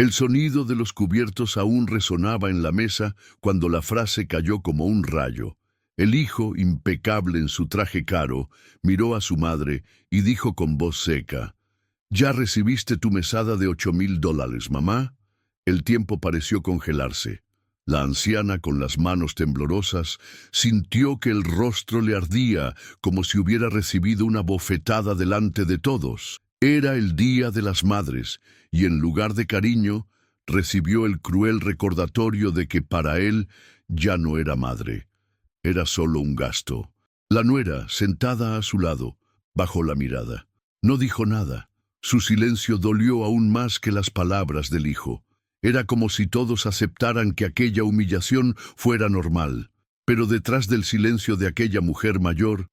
El sonido de los cubiertos aún resonaba en la mesa cuando la frase cayó como un rayo. El hijo, impecable en su traje caro, miró a su madre y dijo con voz seca: «¿Ya recibiste tu mesada de $8,000, mamá?» El tiempo pareció congelarse. La anciana, con las manos temblorosas, sintió que el rostro le ardía como si hubiera recibido una bofetada delante de todos. Era el Día de las Madres, y en lugar de cariño, recibió el cruel recordatorio de que para él ya no era madre. Era solo un gasto. La nuera, sentada a su lado, bajó la mirada. No dijo nada. Su silencio dolió aún más que las palabras del hijo. Era como si todos aceptaran que aquella humillación fuera normal. Pero detrás del silencio de aquella mujer mayor,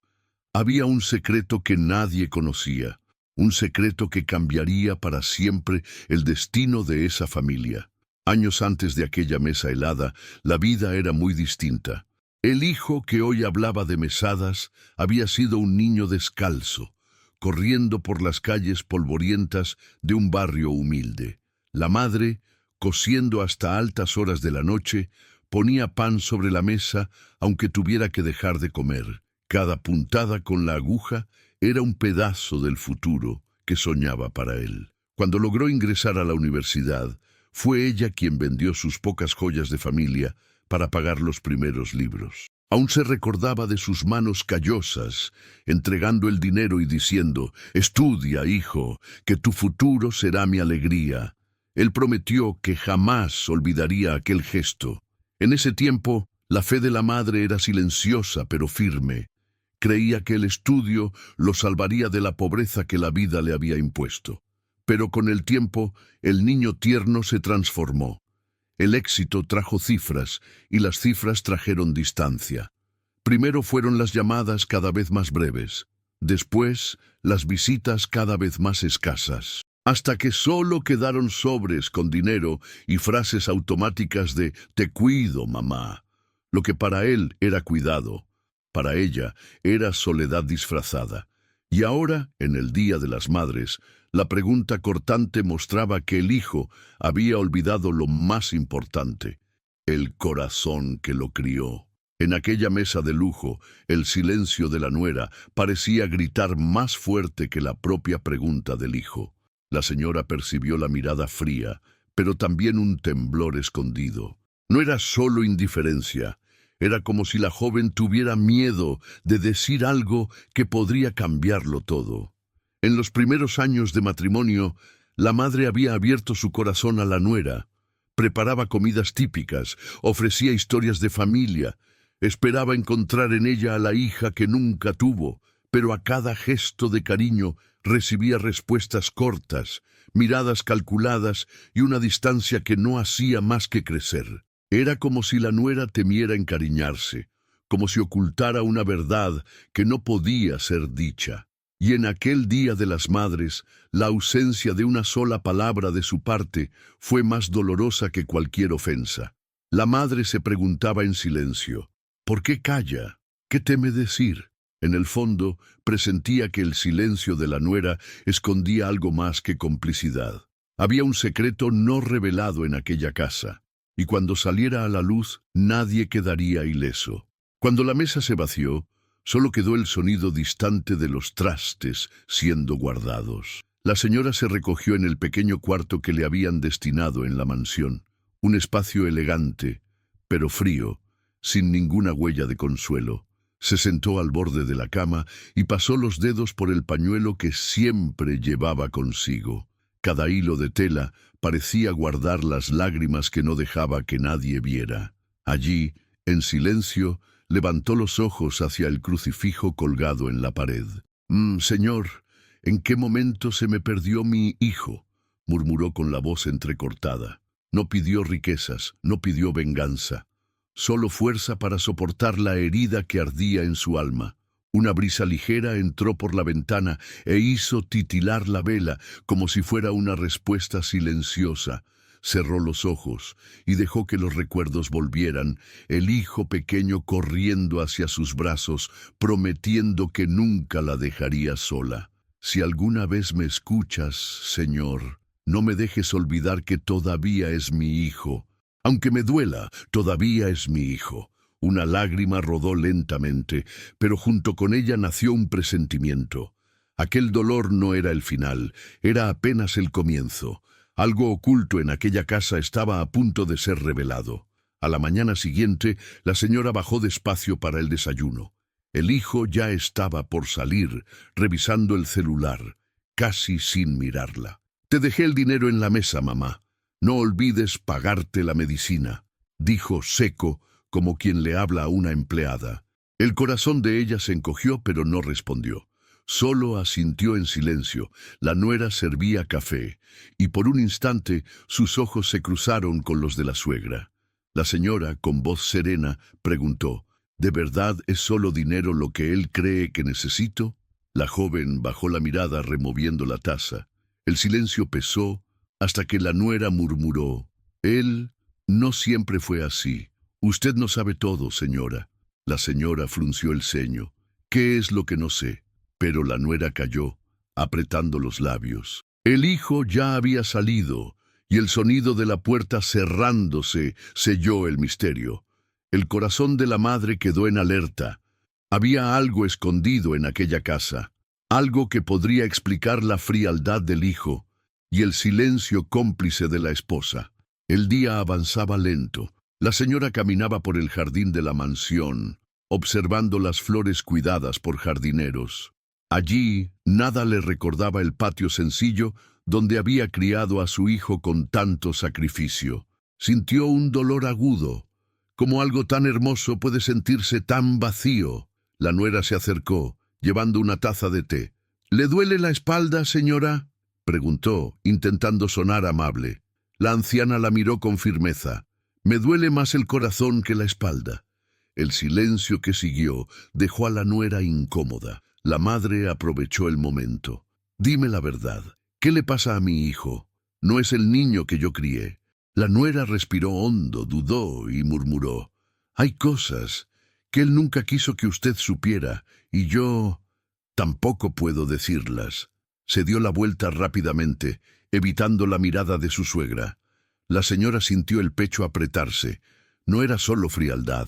había un secreto que nadie conocía. Un secreto que cambiaría para siempre el destino de esa familia. Años antes de aquella mesa helada, la vida era muy distinta. El hijo que hoy hablaba de mesadas había sido un niño descalzo, corriendo por las calles polvorientas de un barrio humilde. La madre, cosiendo hasta altas horas de la noche, ponía pan sobre la mesa aunque tuviera que dejar de comer. Cada puntada con la aguja era un pedazo del futuro que soñaba para él. Cuando logró ingresar a la universidad, fue ella quien vendió sus pocas joyas de familia para pagar los primeros libros. Aún se recordaba de sus manos callosas, entregando el dinero y diciendo: «Estudia, hijo, que tu futuro será mi alegría». Él prometió que jamás olvidaría aquel gesto. En ese tiempo, la fe de la madre era silenciosa pero firme. Creía que el estudio lo salvaría de la pobreza que la vida le había impuesto. Pero con el tiempo, el niño tierno se transformó. El éxito trajo cifras, y las cifras trajeron distancia. Primero fueron las llamadas cada vez más breves, después las visitas cada vez más escasas, hasta que solo quedaron sobres con dinero y frases automáticas de «te cuido, mamá». Lo que para él era cuidado, para ella era soledad disfrazada. Y ahora, en el Día de las Madres, la pregunta cortante mostraba que el hijo había olvidado lo más importante: el corazón que lo crió. En aquella mesa de lujo, el silencio de la nuera parecía gritar más fuerte que la propia pregunta del hijo. La señora percibió la mirada fría, pero también un temblor escondido. No era solo indiferencia. Era como si la joven tuviera miedo de decir algo que podría cambiarlo todo. En los primeros años de matrimonio, la madre había abierto su corazón a la nuera. Preparaba comidas típicas, ofrecía historias de familia, esperaba encontrar en ella a la hija que nunca tuvo, pero a cada gesto de cariño recibía respuestas cortas, miradas calculadas y una distancia que no hacía más que crecer. Era como si la nuera temiera encariñarse, como si ocultara una verdad que no podía ser dicha. Y en aquel Día de las Madres, la ausencia de una sola palabra de su parte fue más dolorosa que cualquier ofensa. La madre se preguntaba en silencio: ¿por qué calla? ¿Qué teme decir? En el fondo, presentía que el silencio de la nuera escondía algo más que complicidad. Había un secreto no revelado en aquella casa. Y cuando saliera a la luz, nadie quedaría ileso. Cuando la mesa se vació, solo quedó el sonido distante de los trastes siendo guardados. La señora se recogió en el pequeño cuarto que le habían destinado en la mansión, un espacio elegante, pero frío, sin ninguna huella de consuelo. Se sentó al borde de la cama y pasó los dedos por el pañuelo que siempre llevaba consigo. Cada hilo de tela parecía guardar las lágrimas que no dejaba que nadie viera. Allí, en silencio, levantó los ojos hacia el crucifijo colgado en la pared. Señor, ¿en qué momento se me perdió mi hijo?», murmuró con la voz entrecortada. No pidió riquezas, no pidió venganza, solo fuerza para soportar la herida que ardía en su alma. Una brisa ligera entró por la ventana e hizo titilar la vela como si fuera una respuesta silenciosa. Cerró los ojos y dejó que los recuerdos volvieran, el hijo pequeño corriendo hacia sus brazos, prometiendo que nunca la dejaría sola. «Si alguna vez me escuchas, Señor», No me dejes olvidar que todavía es mi hijo. Aunque me duela, todavía es mi hijo. Una lágrima rodó lentamente, pero junto con ella nació un presentimiento. Aquel dolor no era el final, era apenas el comienzo. Algo oculto en aquella casa estaba a punto de ser revelado. A la mañana siguiente, la señora bajó despacio para el desayuno. El hijo ya estaba por salir, revisando el celular, casi sin mirarla. «Te dejé el dinero en la mesa, mamá. No olvides pagarte la medicina», dijo seco, como quien le habla a una empleada. El corazón de ella se encogió, pero no respondió. Solo asintió en silencio. La nuera servía café, y por un instante sus ojos se cruzaron con los de la suegra. La señora, con voz serena, preguntó: «¿De verdad es solo dinero lo que él cree que necesito?». La joven bajó la mirada removiendo la taza. El silencio pesó hasta que la nuera murmuró: «Él no siempre fue así. Usted no sabe todo, señora». La señora frunció el ceño. «¿Qué es lo que no sé?». Pero la nuera calló, apretando los labios. El hijo ya había salido, y el sonido de la puerta cerrándose selló el misterio. El corazón de la madre quedó en alerta. Había algo escondido en aquella casa, algo que podría explicar la frialdad del hijo y el silencio cómplice de la esposa. El día avanzaba lento. La señora caminaba por el jardín de la mansión, observando las flores cuidadas por jardineros. Allí nada le recordaba el patio sencillo donde había criado a su hijo con tanto sacrificio. Sintió un dolor agudo. Como algo tan hermoso puede sentirse tan vacío. La nuera se acercó, llevando una taza de té. «¿Le duele la espalda, señora?», preguntó, intentando sonar amable. La anciana la miró con firmeza. «Me duele más el corazón que la espalda». El silencio que siguió dejó a la nuera incómoda. La madre aprovechó el momento. «Dime la verdad. ¿Qué le pasa a mi hijo? No es el niño que yo crié». La nuera respiró hondo, dudó y murmuró: «Hay cosas que él nunca quiso que usted supiera, y yo tampoco puedo decirlas». Se dio la vuelta rápidamente, evitando la mirada de su suegra. La señora sintió el pecho apretarse. No era solo frialdad.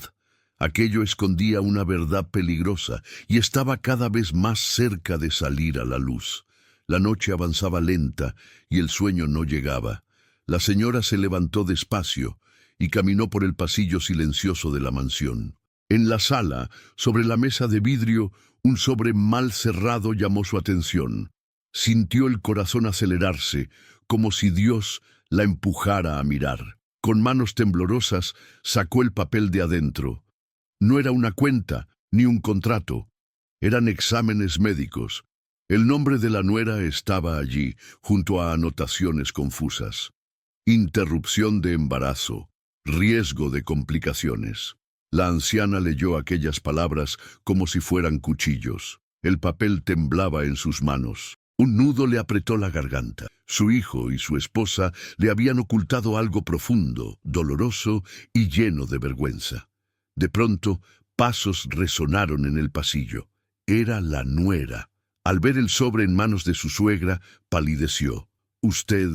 Aquello escondía una verdad peligrosa y estaba cada vez más cerca de salir a la luz. La noche avanzaba lenta y el sueño no llegaba. La señora se levantó despacio y caminó por el pasillo silencioso de la mansión. En la sala, sobre la mesa de vidrio, un sobre mal cerrado llamó su atención. Sintió el corazón acelerarse, como si Dios la empujara a mirar. Con manos temblorosas sacó el papel de adentro. No era una cuenta, ni un contrato. Eran exámenes médicos. El nombre de la nuera estaba allí, junto a anotaciones confusas. Interrupción de embarazo. Riesgo de complicaciones. La anciana leyó aquellas palabras como si fueran cuchillos. El papel temblaba en sus manos. Un nudo le apretó la garganta. Su hijo y su esposa le habían ocultado algo profundo, doloroso y lleno de vergüenza. De pronto, pasos resonaron en el pasillo. Era la nuera. Al ver el sobre en manos de su suegra, palideció. «Usted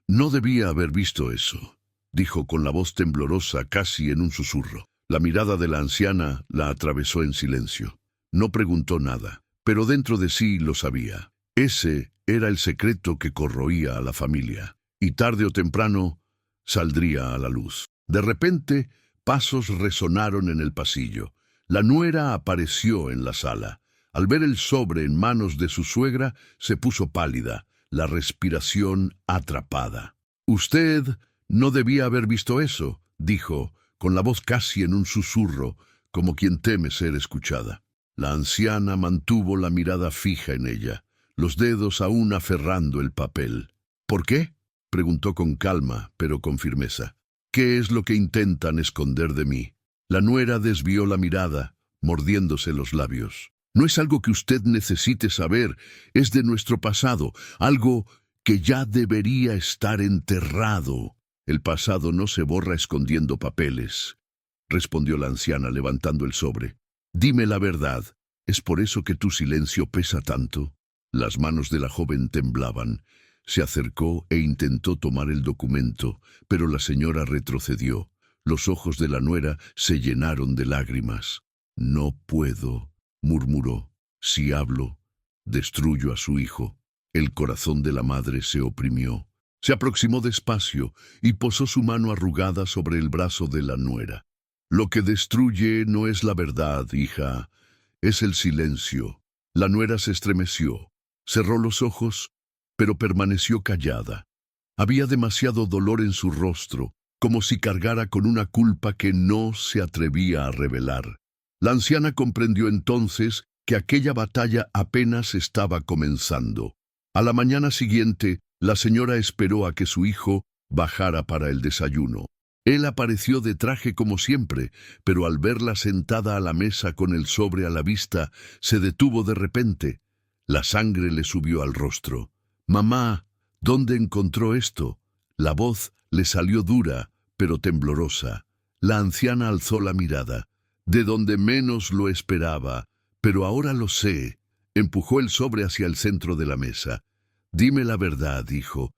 no debía haber visto eso», dijo con la voz temblorosa, casi en un susurro. La mirada de la anciana la atravesó en silencio. No preguntó nada, pero dentro de sí lo sabía. Ese era el secreto que corroía a la familia, y tarde o temprano saldría a la luz. De repente, pasos resonaron en el pasillo. La nuera apareció en la sala. Al ver el sobre en manos de su suegra, se puso pálida, la respiración atrapada. «Usted no debía haber visto eso», dijo, con la voz casi en un susurro, como quien teme ser escuchada. La anciana mantuvo la mirada fija en ella, los dedos aún aferrando el papel. «¿Por qué?», preguntó con calma, pero con firmeza. «¿Qué es lo que intentan esconder de mí?». La nuera desvió la mirada, mordiéndose los labios. «No es algo que usted necesite saber, es de nuestro pasado, algo que ya debería estar enterrado». «El pasado no se borra escondiendo papeles», respondió la anciana levantando el sobre. «Dime la verdad, ¿es por eso que tu silencio pesa tanto?». Las manos de la joven temblaban. Se acercó e intentó tomar el documento, pero la señora retrocedió. Los ojos de la nuera se llenaron de lágrimas. «No puedo», murmuró. «Si hablo, destruyo a su hijo». El corazón de la madre se oprimió. Se aproximó despacio y posó su mano arrugada sobre el brazo de la nuera. «Lo que destruye no es la verdad, hija, es el silencio». La nuera se estremeció, cerró los ojos, pero permaneció callada. Había demasiado dolor en su rostro, como si cargara con una culpa que no se atrevía a revelar. La anciana comprendió entonces que aquella batalla apenas estaba comenzando. A la mañana siguiente, la señora esperó a que su hijo bajara para el desayuno. Él apareció de traje como siempre, pero al verla sentada a la mesa con el sobre a la vista, se detuvo de repente. La sangre le subió al rostro. «Mamá, ¿dónde encontró esto?». La voz le salió dura, pero temblorosa. La anciana alzó la mirada. «De donde menos lo esperaba, pero ahora lo sé». Empujó el sobre hacia el centro de la mesa. «Dime la verdad, hijo.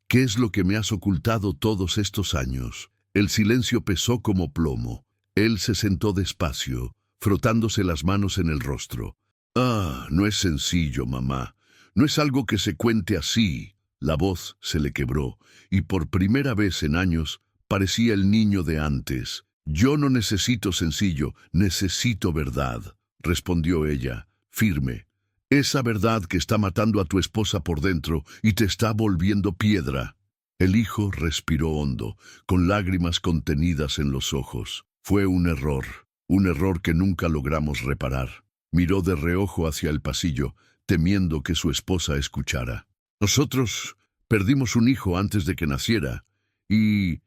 ¿Qué es lo que me has ocultado todos estos años?». El silencio pesó como plomo. Él se sentó despacio, frotándose las manos en el rostro. «Ah, no es sencillo, mamá. No es algo que se cuente así». La voz se le quebró, y por primera vez en años parecía el niño de antes. «Yo no necesito sencillo, necesito verdad», respondió ella, firme. «Esa verdad que está matando a tu esposa por dentro y te está volviendo piedra». El hijo respiró hondo, con lágrimas contenidas en los ojos. Fue un error que nunca logramos reparar. Miró de reojo hacia el pasillo, temiendo que su esposa escuchara. «Nosotros perdimos un hijo antes de que naciera, y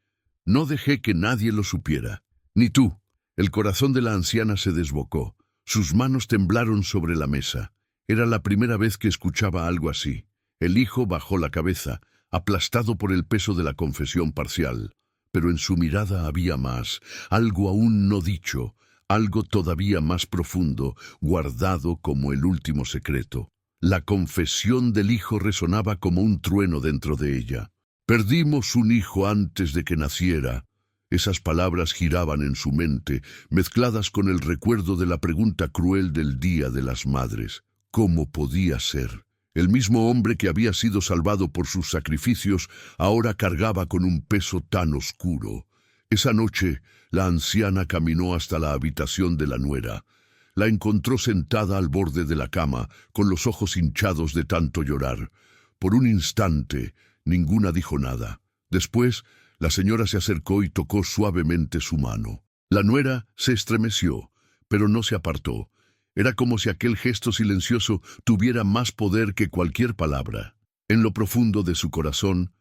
no dejé que nadie lo supiera. Ni tú». El corazón de la anciana se desbocó. Sus manos temblaron sobre la mesa. Era la primera vez que escuchaba algo así. El hijo bajó la cabeza, aplastado por el peso de la confesión parcial. Pero en su mirada había más, algo aún no dicho, algo todavía más profundo, guardado como el último secreto. La confesión del hijo resonaba como un trueno dentro de ella. «Perdimos un hijo antes de que naciera». Esas palabras giraban en su mente, mezcladas con el recuerdo de la pregunta cruel del Día de las Madres. ¿Cómo podía ser? El mismo hombre que había sido salvado por sus sacrificios ahora cargaba con un peso tan oscuro. Esa noche, la anciana caminó hasta la habitación de la nuera. La encontró sentada al borde de la cama, con los ojos hinchados de tanto llorar. Por un instante, ninguna dijo nada. Después, la señora se acercó y tocó suavemente su mano. La nuera se estremeció, pero no se apartó. Era como si aquel gesto silencioso tuviera más poder que cualquier palabra. En lo profundo de su corazón,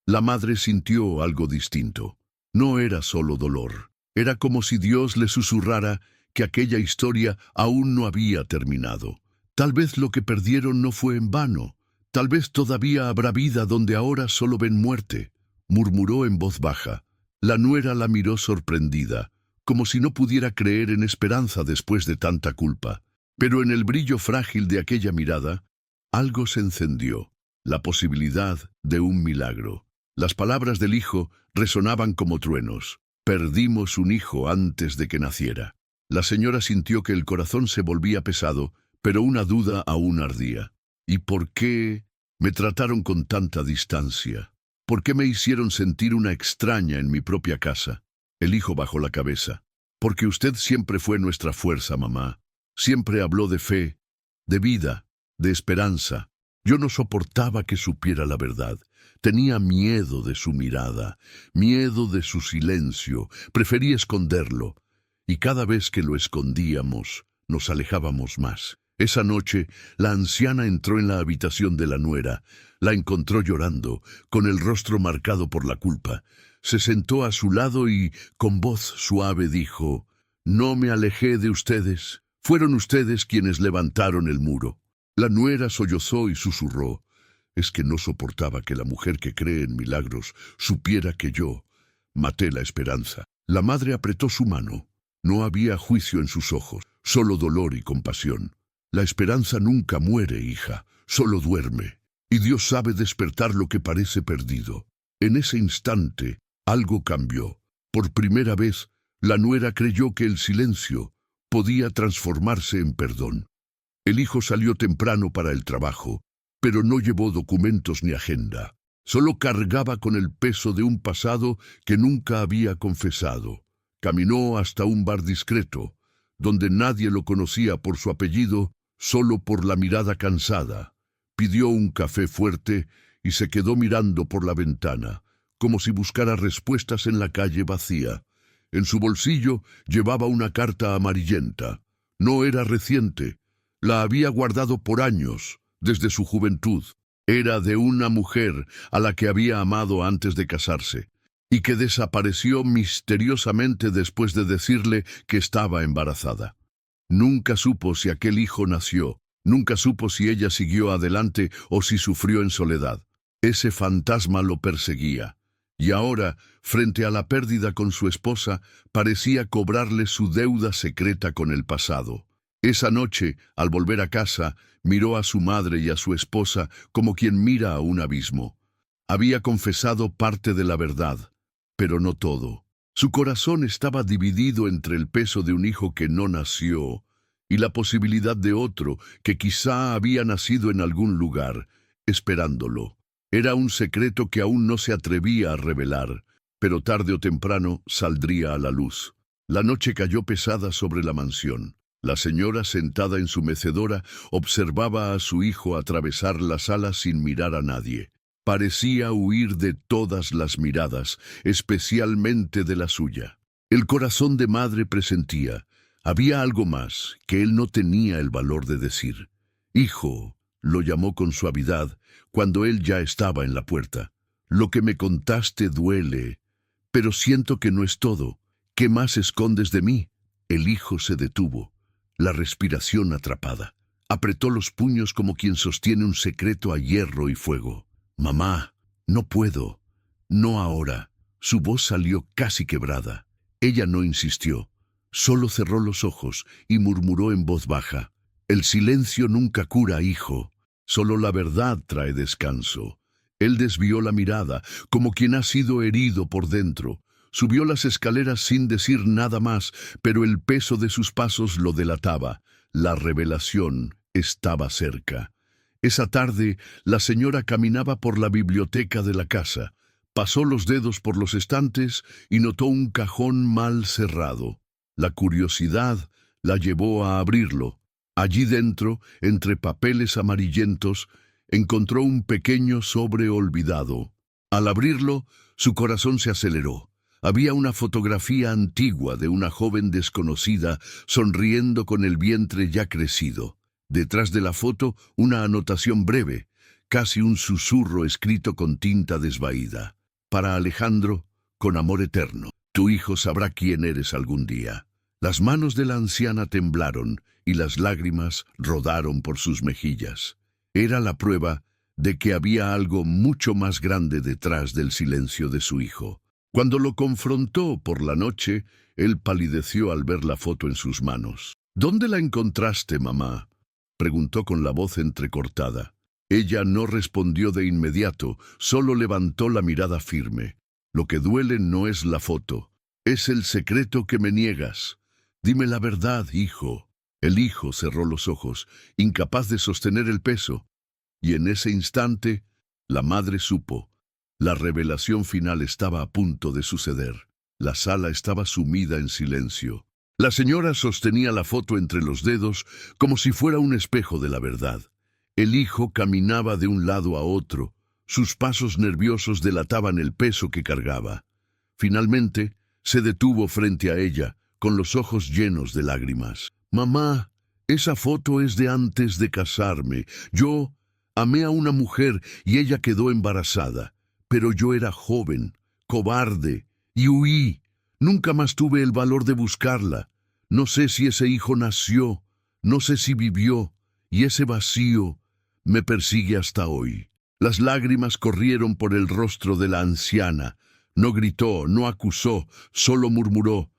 la madre sintió algo distinto. No era solo dolor. Era como si Dios le susurrara que aquella historia aún no había terminado. Tal vez lo que perdieron no fue en vano. Tal vez todavía habrá vida donde ahora solo ven muerte, murmuró en voz baja. La nuera la miró sorprendida, como si no pudiera creer en esperanza después de tanta culpa. Pero en el brillo frágil de aquella mirada, algo se encendió, la posibilidad de un milagro. Las palabras del hijo resonaban como truenos. «Perdimos un hijo antes de que naciera». La señora sintió que el corazón se volvía pesado, pero una duda aún ardía. ¿Y por qué me trataron con tanta distancia? ¿Por qué me hicieron sentir una extraña en mi propia casa? El hijo bajó la cabeza. «Porque usted siempre fue nuestra fuerza, mamá. Siempre habló de fe, de vida, de esperanza. Yo no soportaba que supiera la verdad. Tenía miedo de su mirada, miedo de su silencio. Preferí esconderlo. Y cada vez que lo escondíamos, nos alejábamos más». Esa noche, la anciana entró en la habitación de la nuera. La encontró llorando, con el rostro marcado por la culpa. Se sentó a su lado y, con voz suave, dijo: «No me alejé de ustedes. Fueron ustedes quienes levantaron el muro». La nuera sollozó y susurró: «Es que no soportaba que la mujer que cree en milagros supiera que yo maté la esperanza». La madre apretó su mano. No había juicio en sus ojos, solo dolor y compasión. «La esperanza nunca muere, hija, solo duerme». y Dios sabe despertar lo que parece perdido. En ese instante, algo cambió. Por primera vez, la nuera creyó que el silencio podía transformarse en perdón. El hijo salió temprano para el trabajo, pero no llevó documentos ni agenda. Solo cargaba con el peso de un pasado que nunca había confesado. Caminó hasta un bar discreto, donde nadie lo conocía por su apellido, solo por la mirada cansada. Pidió un café fuerte y se quedó mirando por la ventana, como si buscara respuestas en la calle vacía. En su bolsillo llevaba una carta amarillenta. No era reciente, la había guardado por años, desde su juventud. Era de una mujer a la que había amado antes de casarse, y que desapareció misteriosamente después de decirle que estaba embarazada. Nunca supo si aquel hijo nació, nunca supo si ella siguió adelante o si sufrió en soledad. Ese fantasma lo perseguía, y ahora, frente a la pérdida con su esposa, parecía cobrarle su deuda secreta con el pasado. Esa noche, al volver a casa, miró a su madre y a su esposa como quien mira a un abismo. Había confesado parte de la verdad, pero no todo. Su corazón estaba dividido entre el peso de un hijo que no nació y la posibilidad de otro que quizá había nacido en algún lugar, esperándolo. Era un secreto que aún no se atrevía a revelar, pero tarde o temprano saldría a la luz. La noche cayó pesada sobre la mansión. La señora, sentada en su mecedora, observaba a su hijo atravesar la sala sin mirar a nadie. Parecía huir de todas las miradas, especialmente de la suya. El corazón de madre presentía. Había algo más que él no tenía el valor de decir. «Hijo», lo llamó con suavidad, cuando él ya estaba en la puerta. «Lo que me contaste duele, pero siento que no es todo. ¿Qué más escondes de mí?» El hijo se detuvo, la respiración atrapada. Apretó los puños como quien sostiene un secreto a hierro y fuego. «Mamá, no puedo. No ahora». Su voz salió casi quebrada. Ella no insistió. Solo cerró los ojos y murmuró en voz baja. «El silencio nunca cura, hijo. Solo la verdad trae descanso». Él desvió la mirada, como quien ha sido herido por dentro. Subió las escaleras sin decir nada más, pero el peso de sus pasos lo delataba. La revelación estaba cerca. Esa tarde, la señora caminaba por la biblioteca de la casa. Pasó los dedos por los estantes y notó un cajón mal cerrado. La curiosidad la llevó a abrirlo. Allí dentro, entre papeles amarillentos, encontró un pequeño sobre olvidado. Al abrirlo, su corazón se aceleró. Había una fotografía antigua de una joven desconocida sonriendo con el vientre ya crecido. Detrás de la foto, una anotación breve, casi un susurro escrito con tinta desvaída. «Para Alejandro, con amor eterno. Tu hijo sabrá quién eres algún día». Las manos de la anciana temblaron y las lágrimas rodaron por sus mejillas. Era la prueba de que había algo mucho más grande detrás del silencio de su hijo. Cuando lo confrontó por la noche, él palideció al ver la foto en sus manos. «¿Dónde la encontraste, mamá?», preguntó con la voz entrecortada. Ella no respondió de inmediato, solo levantó la mirada firme. «Lo que duele no es la foto, es el secreto que me niegas. Dime la verdad, hijo». El hijo cerró los ojos, incapaz de sostener el peso, y en ese instante, la madre supo. La revelación final estaba a punto de suceder. La sala estaba sumida en silencio. La señora sostenía la foto entre los dedos como si fuera un espejo de la verdad. El hijo caminaba de un lado a otro. Sus pasos nerviosos delataban el peso que cargaba. Finalmente, se detuvo frente a ella, con los ojos llenos de lágrimas. «Mamá, esa foto es de antes de casarme. Yo amé a una mujer y ella quedó embarazada. Pero yo era joven, cobarde, y huí. Nunca más tuve el valor de buscarla. No sé si ese hijo nació, no sé si vivió, y ese vacío me persigue hasta hoy». Las lágrimas corrieron por el rostro de la anciana. No gritó, no acusó, solo murmuró.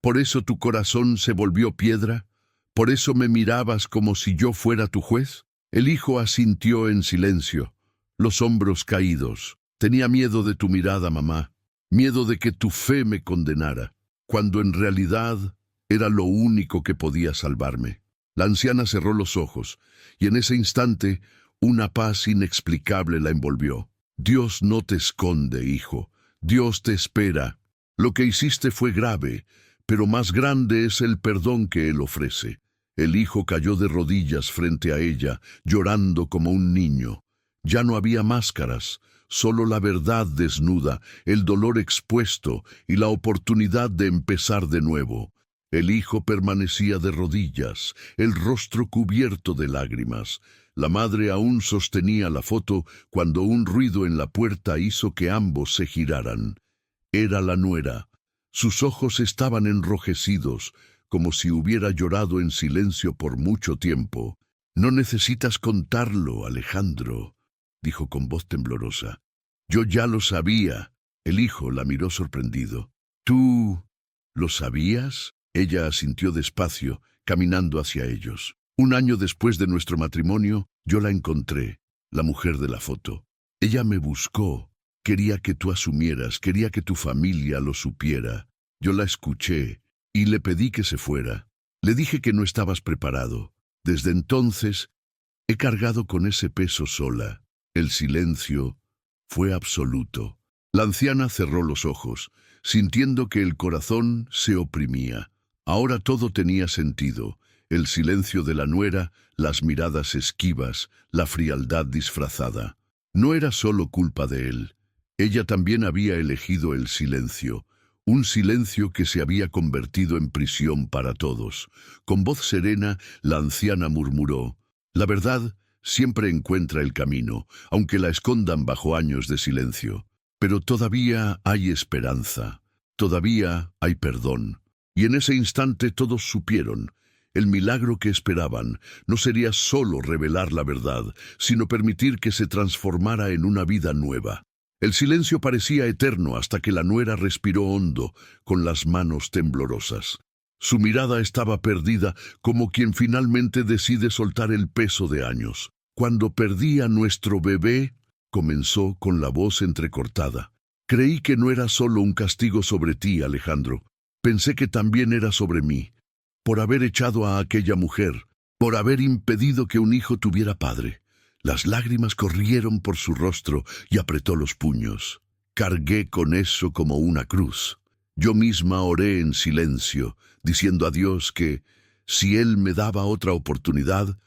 «¿Por eso tu corazón se volvió piedra? ¿Por eso me mirabas como si yo fuera tu juez?». El hijo asintió en silencio. los hombros caídos. Tenía miedo de tu mirada, mamá, miedo de que tu fe me condenara, cuando en realidad era lo único que podía salvarme. La anciana cerró los ojos, y en ese instante una paz inexplicable la envolvió. Dios no te esconde, hijo. Dios te espera. Lo que hiciste fue grave, pero más grande es el perdón que Él ofrece. El hijo cayó de rodillas frente a ella, llorando como un niño. Ya no había máscaras, solo la verdad desnuda, el dolor expuesto y la oportunidad de empezar de nuevo. El hijo permanecía de rodillas, el rostro cubierto de lágrimas. La madre aún sostenía la foto cuando un ruido en la puerta hizo que ambos se giraran. Era la nuera. Sus ojos estaban enrojecidos, como si hubiera llorado en silencio por mucho tiempo. «No necesitas contarlo, Alejandro», dijo con voz temblorosa. «Yo ya lo sabía». El hijo la miró sorprendido. «¿Tú lo sabías?» Ella asintió despacio, caminando hacia ellos. «Un año después de nuestro matrimonio, yo la encontré, la mujer de la foto. Ella me buscó. Quería que tú asumieras, quería que tu familia lo supiera. Yo la escuché y le pedí que se fuera. Le dije que no estabas preparado. Desde entonces, he cargado con ese peso sola». El silencio fue absoluto. La anciana cerró los ojos, sintiendo que el corazón se oprimía. Ahora todo tenía sentido. El silencio de la nuera, las miradas esquivas, la frialdad disfrazada. No era solo culpa de él. Ella también había elegido el silencio. Un silencio que se había convertido en prisión para todos. Con voz serena, la anciana murmuró: «La verdad siempre encuentra el camino, aunque la escondan bajo años de silencio. Pero todavía hay esperanza, todavía hay perdón». Y en ese instante todos supieron. El milagro que esperaban no sería solo revelar la verdad, sino permitir que se transformara en una vida nueva. El silencio parecía eterno hasta que la nuera respiró hondo, con las manos temblorosas. Su mirada estaba perdida, como quien finalmente decide soltar el peso de años. «Cuando perdí a nuestro bebé», comenzó con la voz entrecortada, «creí que no era solo un castigo sobre ti, Alejandro. Pensé que también era sobre mí, por haber echado a aquella mujer, por haber impedido que un hijo tuviera padre». Las lágrimas corrieron por su rostro y apretó los puños. «Cargué con eso como una cruz. Yo misma oré en silencio, diciendo a Dios que, si Él me daba otra oportunidad,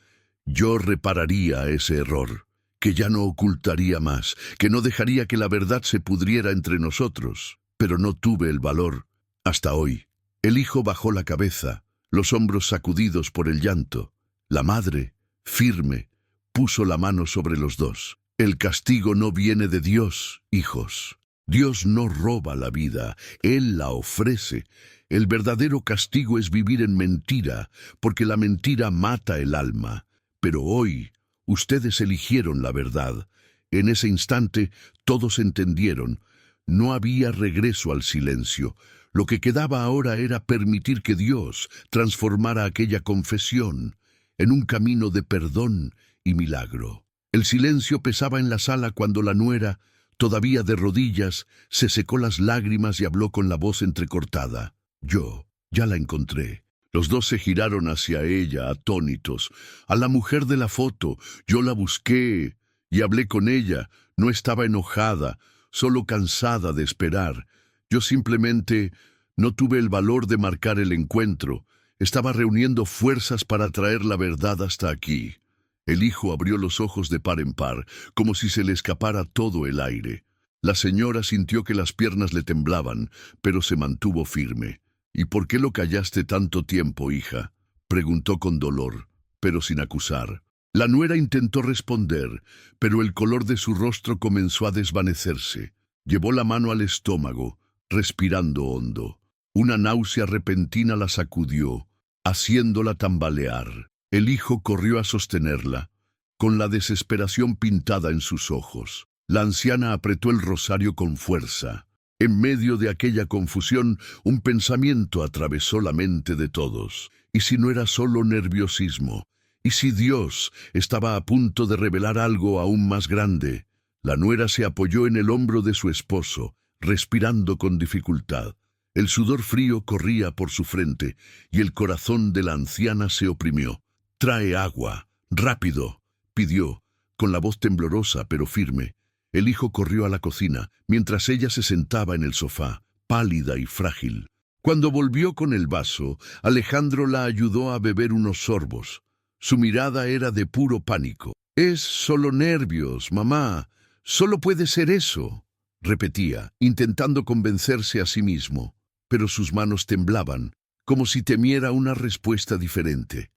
yo repararía ese error, que ya no ocultaría más, que no dejaría que la verdad se pudriera entre nosotros. Pero no tuve el valor. Hasta hoy». El hijo bajó la cabeza, los hombros sacudidos por el llanto. La madre, firme, puso la mano sobre los dos. «El castigo no viene de Dios, hijos. Dios no roba la vida, Él la ofrece. El verdadero castigo es vivir en mentira, porque la mentira mata el alma. Pero hoy, ustedes eligieron la verdad». En ese instante, todos entendieron. No había regreso al silencio. Lo que quedaba ahora era permitir que Dios transformara aquella confesión en un camino de perdón y milagro. El silencio pesaba en la sala cuando la nuera, todavía de rodillas, se secó las lágrimas y habló con la voz entrecortada. «Yo ya la encontré». Los dos se giraron hacia ella, atónitos. «A la mujer de la foto. Yo la busqué y hablé con ella. No estaba enojada, solo cansada de esperar. Yo simplemente no tuve el valor de marcar el encuentro. Estaba reuniendo fuerzas para traer la verdad hasta aquí». El hijo abrió los ojos de par en par, como si se le escapara todo el aire. La señora sintió que las piernas le temblaban, pero se mantuvo firme. «¿Y por qué lo callaste tanto tiempo, hija?», preguntó con dolor, pero sin acusar. La nuera intentó responder, pero el color de su rostro comenzó a desvanecerse. Llevó la mano al estómago, respirando hondo. Una náusea repentina la sacudió, haciéndola tambalear. El hijo corrió a sostenerla, con la desesperación pintada en sus ojos. La anciana apretó el rosario con fuerza. En medio de aquella confusión, un pensamiento atravesó la mente de todos. ¿Y si no era solo nerviosismo? ¿Y si Dios estaba a punto de revelar algo aún más grande? La nuera se apoyó en el hombro de su esposo, respirando con dificultad. El sudor frío corría por su frente y el corazón de la anciana se oprimió. «Trae agua, rápido», pidió, con la voz temblorosa pero firme. El hijo corrió a la cocina, mientras ella se sentaba en el sofá, pálida y frágil. Cuando volvió con el vaso, Alejandro la ayudó a beber unos sorbos. Su mirada era de puro pánico. «Es solo nervios, mamá. Solo puede ser eso», repetía, intentando convencerse a sí mismo. Pero sus manos temblaban, como si temiera una respuesta diferente.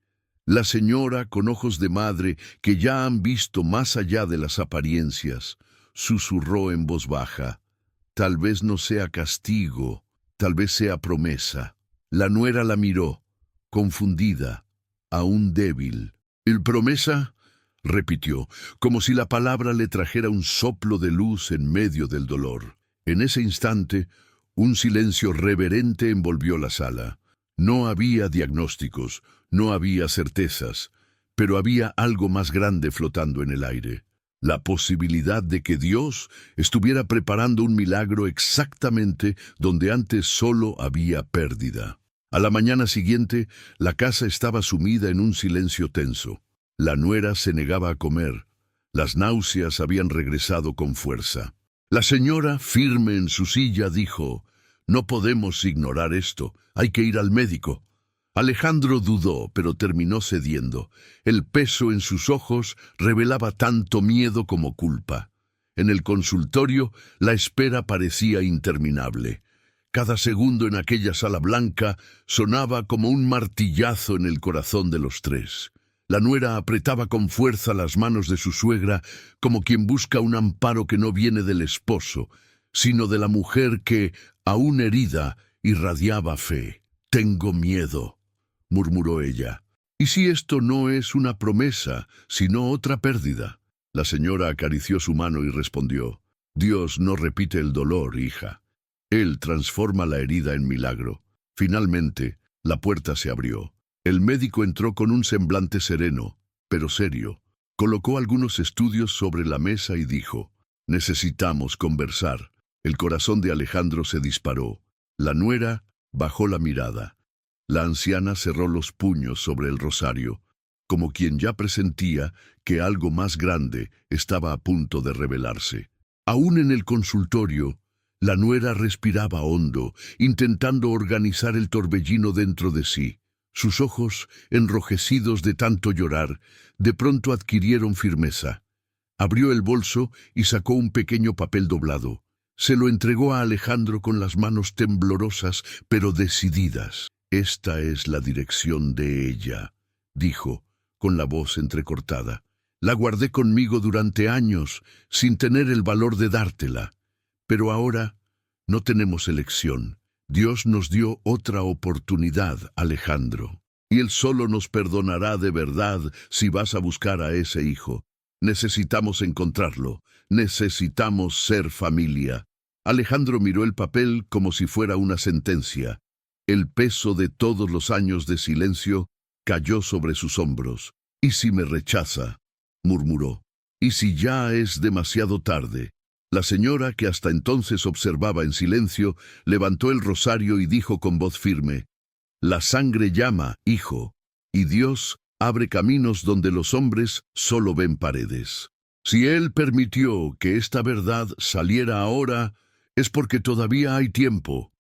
La señora, con ojos de madre que ya han visto más allá de las apariencias, susurró en voz baja: «Tal vez no sea castigo, tal vez sea promesa». La nuera la miró, confundida, aún débil. «¿El promesa?», repitió, como si la palabra le trajera un soplo de luz en medio del dolor. En ese instante, un silencio reverente envolvió la sala. No había diagnósticos, no había certezas, pero había algo más grande flotando en el aire. La posibilidad de que Dios estuviera preparando un milagro exactamente donde antes solo había pérdida. A la mañana siguiente, la casa estaba sumida en un silencio tenso. La nuera se negaba a comer. Las náuseas habían regresado con fuerza. La señora, firme en su silla, dijo: «No podemos ignorar esto, hay que ir al médico». Alejandro dudó, pero terminó cediendo. El peso en sus ojos revelaba tanto miedo como culpa. En el consultorio, la espera parecía interminable. Cada segundo en aquella sala blanca sonaba como un martillazo en el corazón de los tres. La nuera apretaba con fuerza las manos de su suegra, como quien busca un amparo que no viene del esposo, sino de la mujer que, aún herida, irradiaba fe. «Tengo miedo», murmuró ella. «¿Y si esto no es una promesa, sino otra pérdida?». La señora acarició su mano y respondió: «Dios no repite el dolor, hija. Él transforma la herida en milagro». Finalmente, la puerta se abrió. El médico entró con un semblante sereno, pero serio. Colocó algunos estudios sobre la mesa y dijo: «Necesitamos conversar». El corazón de Alejandro se disparó. La nuera bajó la mirada. La anciana cerró los puños sobre el rosario, como quien ya presentía que algo más grande estaba a punto de revelarse. Aún en el consultorio, la nuera respiraba hondo, intentando organizar el torbellino dentro de sí. Sus ojos, enrojecidos de tanto llorar, de pronto adquirieron firmeza. Abrió el bolso y sacó un pequeño papel doblado. Se lo entregó a Alejandro con las manos temblorosas, pero decididas. «Esta es la dirección de ella», dijo, con la voz entrecortada. «La guardé conmigo durante años, sin tener el valor de dártela. Pero ahora no tenemos elección. Dios nos dio otra oportunidad, Alejandro. Y Él solo nos perdonará de verdad si vas a buscar a ese hijo. Necesitamos encontrarlo. Necesitamos ser familia». Alejandro miró el papel como si fuera una sentencia. El peso de todos los años de silencio cayó sobre sus hombros. «¿Y si me rechaza?», murmuró. «¿Y si ya es demasiado tarde?». La señora, que hasta entonces observaba en silencio, levantó el rosario y dijo con voz firme: «La sangre llama, hijo, y Dios abre caminos donde los hombres solo ven paredes. Si Él permitió que esta verdad saliera ahora, es porque todavía hay tiempo».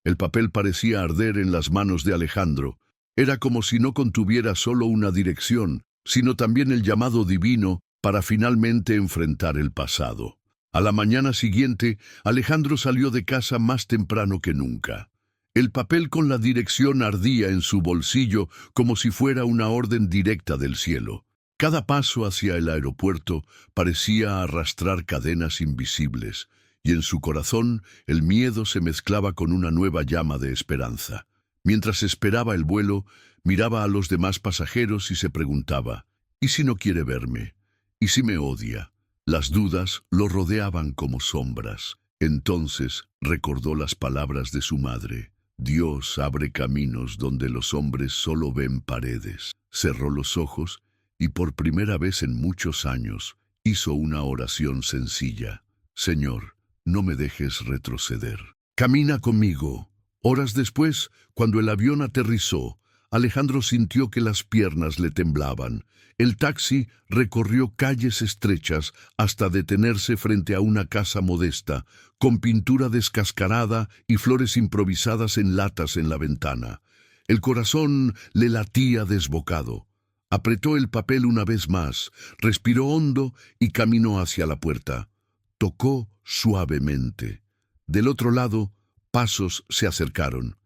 El papel parecía arder en las manos de Alejandro. Era como si no contuviera solo una dirección, sino también el llamado divino para finalmente enfrentar el pasado. A la mañana siguiente, Alejandro salió de casa más temprano que nunca. El papel con la dirección ardía en su bolsillo como si fuera una orden directa del cielo. Cada paso hacia el aeropuerto parecía arrastrar cadenas invisibles, y en su corazón el miedo se mezclaba con una nueva llama de esperanza. Mientras esperaba el vuelo, miraba a los demás pasajeros y se preguntaba: ¿y si no quiere verme? ¿Y si me odia? Las dudas lo rodeaban como sombras. Entonces recordó las palabras de su madre: «Dios abre caminos donde los hombres solo ven paredes». Cerró los ojos y por primera vez en muchos años Hizo una oración sencilla. Señor, no me dejes retroceder. Camina conmigo. Horas después, cuando el avión aterrizó, Alejandro sintió que las piernas le temblaban. El taxi recorrió calles estrechas hasta detenerse frente a una casa modesta, con pintura descascarada y flores improvisadas en latas en la ventana. El corazón le latía desbocado. Apretó el papel una vez más, respiró hondo y caminó hacia la puerta. Tocó suavemente. Del otro lado, pasos se acercaron,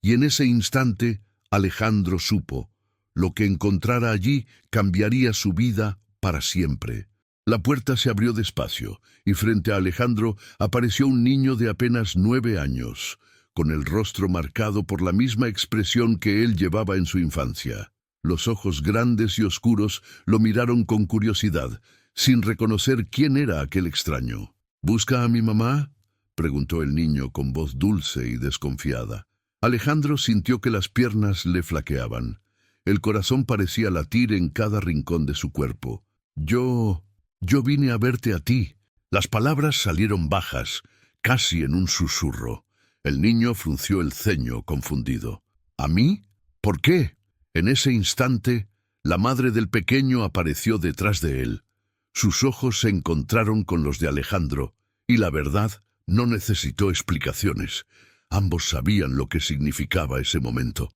y en ese instante Alejandro supo: lo que encontrara allí cambiaría su vida para siempre. La puerta se abrió despacio, y frente a Alejandro apareció un niño de apenas 9 años, con el rostro marcado por la misma expresión que él llevaba en su infancia. Los ojos grandes y oscuros lo miraron con curiosidad, sin reconocer quién era aquel extraño. ¿Busca a mi mamá?, preguntó el niño con voz dulce y desconfiada. Alejandro sintió que las piernas le flaqueaban. El corazón parecía latir en cada rincón de su cuerpo. Yo vine a verte a ti. Las palabras salieron bajas, casi en un susurro. El niño frunció el ceño, confundido. ¿A mí? ¿Por qué? En ese instante, la madre del pequeño apareció detrás de él. Sus ojos se encontraron con los de Alejandro, y la verdad no necesitó explicaciones. Ambos sabían lo que significaba ese momento.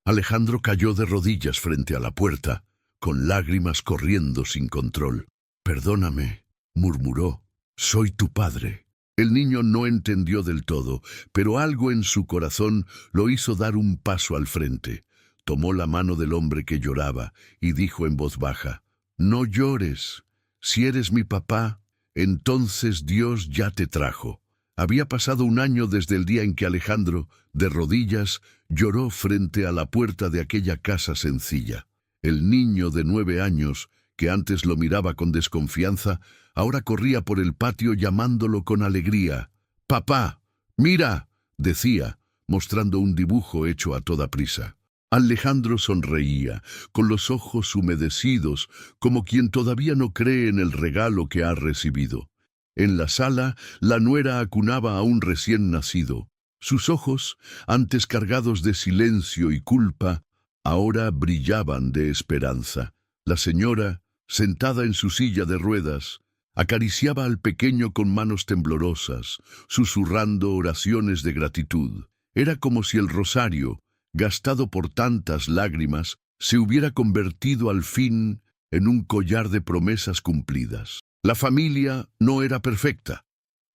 Alejandro cayó de rodillas frente a la puerta, con lágrimas corriendo sin control. «Perdóname», murmuró, «soy tu padre». El niño no entendió del todo, pero algo en su corazón lo hizo dar un paso al frente. Tomó la mano del hombre que lloraba y dijo en voz baja: «No llores. Si eres mi papá, entonces Dios ya te trajo». Había pasado un año desde el día en que Alejandro, de rodillas, lloró frente a la puerta de aquella casa sencilla. El niño de 9 años, que antes lo miraba con desconfianza, ahora corría por el patio llamándolo con alegría. «¡Papá! ¡Mira!», decía, mostrando un dibujo hecho a toda prisa. Alejandro sonreía, con los ojos humedecidos, como quien todavía no cree en el regalo que ha recibido. En la sala, la nuera acunaba a un recién nacido. Sus ojos, antes cargados de silencio y culpa, ahora brillaban de esperanza. La señora, sentada en su silla de ruedas, acariciaba al pequeño con manos temblorosas, susurrando oraciones de gratitud. Era como si el rosario, gastado por tantas lágrimas, se hubiera convertido al fin en un collar de promesas cumplidas. La familia no era perfecta.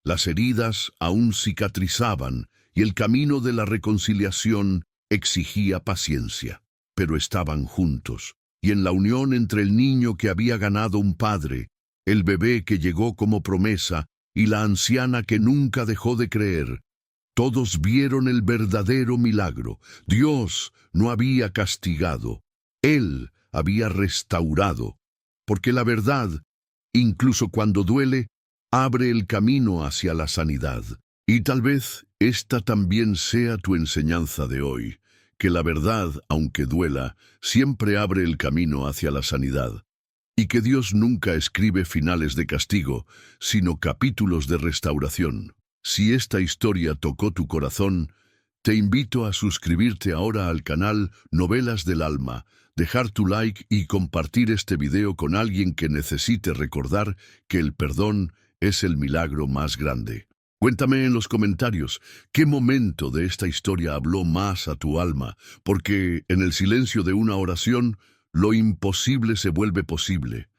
Las heridas aún cicatrizaban y el camino de la reconciliación exigía paciencia. Pero estaban juntos, y en la unión entre el niño que había ganado un padre, el bebé que llegó como promesa y la anciana que nunca dejó de creer, todos vieron el verdadero milagro. Dios no había castigado, Él había restaurado, porque la verdad, incluso cuando duele, abre el camino hacia la sanidad. Y tal vez esta también sea tu enseñanza de hoy, que la verdad, aunque duela, siempre abre el camino hacia la sanidad, y que Dios nunca escribe finales de castigo, sino capítulos de restauración. Si esta historia tocó tu corazón, te invito a suscribirte ahora al canal Novelas del Alma, dejar tu like y compartir este video con alguien que necesite recordar que el perdón es el milagro más grande. Cuéntame en los comentarios qué momento de esta historia habló más a tu alma, porque en el silencio de una oración, lo imposible se vuelve posible.